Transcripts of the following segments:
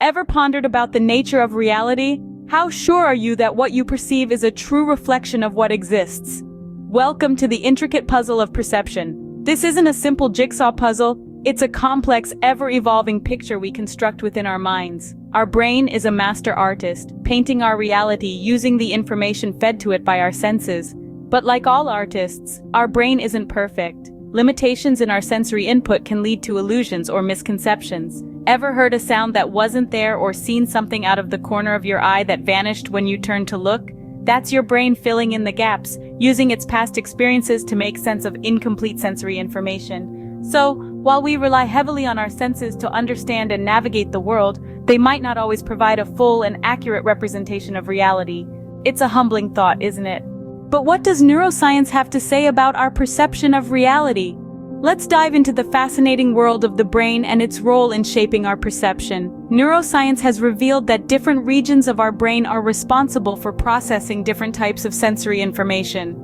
Ever pondered about the nature of reality? How sure are you that what you perceive is a true reflection of what exists? Welcome to the intricate puzzle of perception. This isn't a simple jigsaw puzzle, it's a complex, ever-evolving picture we construct within our minds. Our brain is a master artist, painting our reality using the information fed to it by our senses. But like all artists, our brain isn't perfect. Limitations in our sensory input can lead to illusions or misconceptions. Ever heard a sound that wasn't there or seen something out of the corner of your eye that vanished when you turned to look? That's your brain filling in the gaps, using its past experiences to make sense of incomplete sensory information. So, while we rely heavily on our senses to understand and navigate the world, they might not always provide a full and accurate representation of reality. It's a humbling thought, isn't it? But what does neuroscience have to say about our perception of reality? Let's dive into the fascinating world of the brain and its role in shaping our perception. Neuroscience has revealed that different regions of our brain are responsible for processing different types of sensory information.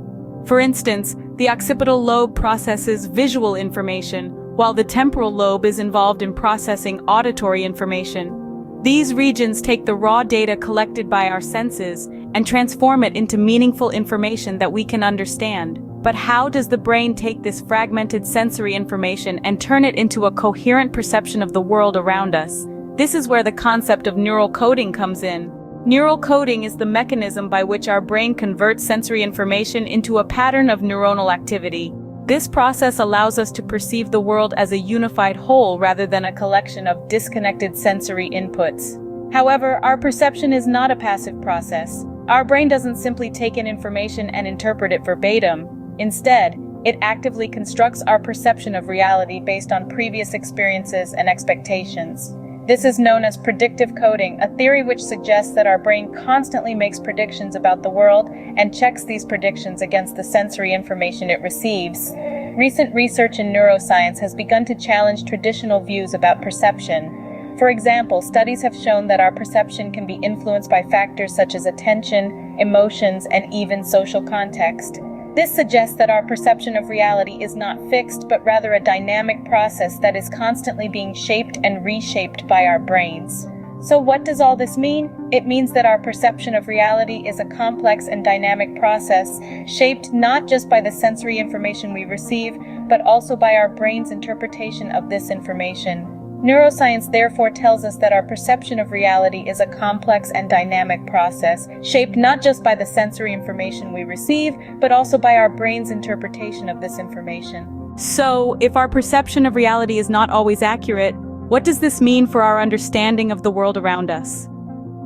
For instance, the occipital lobe processes visual information, while the temporal lobe is involved in processing auditory information. These regions take the raw data collected by our senses and transform it into meaningful information that we can understand. But how does the brain take this fragmented sensory information and turn it into a coherent perception of the world around us? This is where the concept of neural coding comes in. Neural coding is the mechanism by which our brain converts sensory information into a pattern of neuronal activity. This process allows us to perceive the world as a unified whole rather than a collection of disconnected sensory inputs. However, our perception is not a passive process. Our brain doesn't simply take in information and interpret it verbatim. Instead, it actively constructs our perception of reality based on previous experiences and expectations. This is known as predictive coding, a theory which suggests that our brain constantly makes predictions about the world and checks these predictions against the sensory information it receives. Recent research in neuroscience has begun to challenge traditional views about perception. For example, studies have shown that our perception can be influenced by factors such as attention, emotions, and even social context. This suggests that our perception of reality is not fixed, but rather a dynamic process that is constantly being shaped and reshaped by our brains. So what does all this mean? It means that our perception of reality is a complex and dynamic process, shaped not just by the sensory information we receive, but also by our brain's interpretation of this information. Neuroscience therefore tells us that our perception of reality is a complex and dynamic process, shaped not just by the sensory information we receive, but also by our brain's interpretation of this information. So, if our perception of reality is not always accurate, what does this mean for our understanding of the world around us?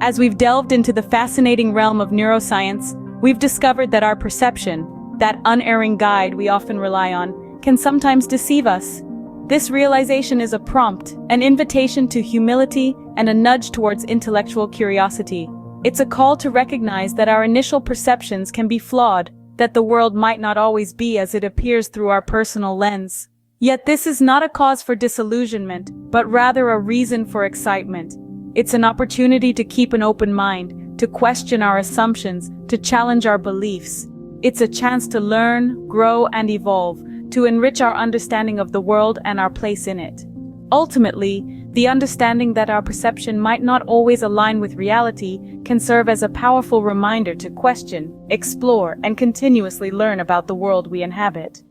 As we've delved into the fascinating realm of neuroscience, we've discovered that our perception, that unerring guide we often rely on, can sometimes deceive us. This realization is a prompt, an invitation to humility, and a nudge towards intellectual curiosity. It's a call to recognize that our initial perceptions can be flawed, that the world might not always be as it appears through our personal lens. Yet this is not a cause for disillusionment, but rather a reason for excitement. It's an opportunity to keep an open mind, to question our assumptions, to challenge our beliefs. It's a chance to learn, grow, and evolve, to enrich our understanding of the world and our place in it. Ultimately, the understanding that our perception might not always align with reality can serve as a powerful reminder to question, explore, and continuously learn about the world we inhabit.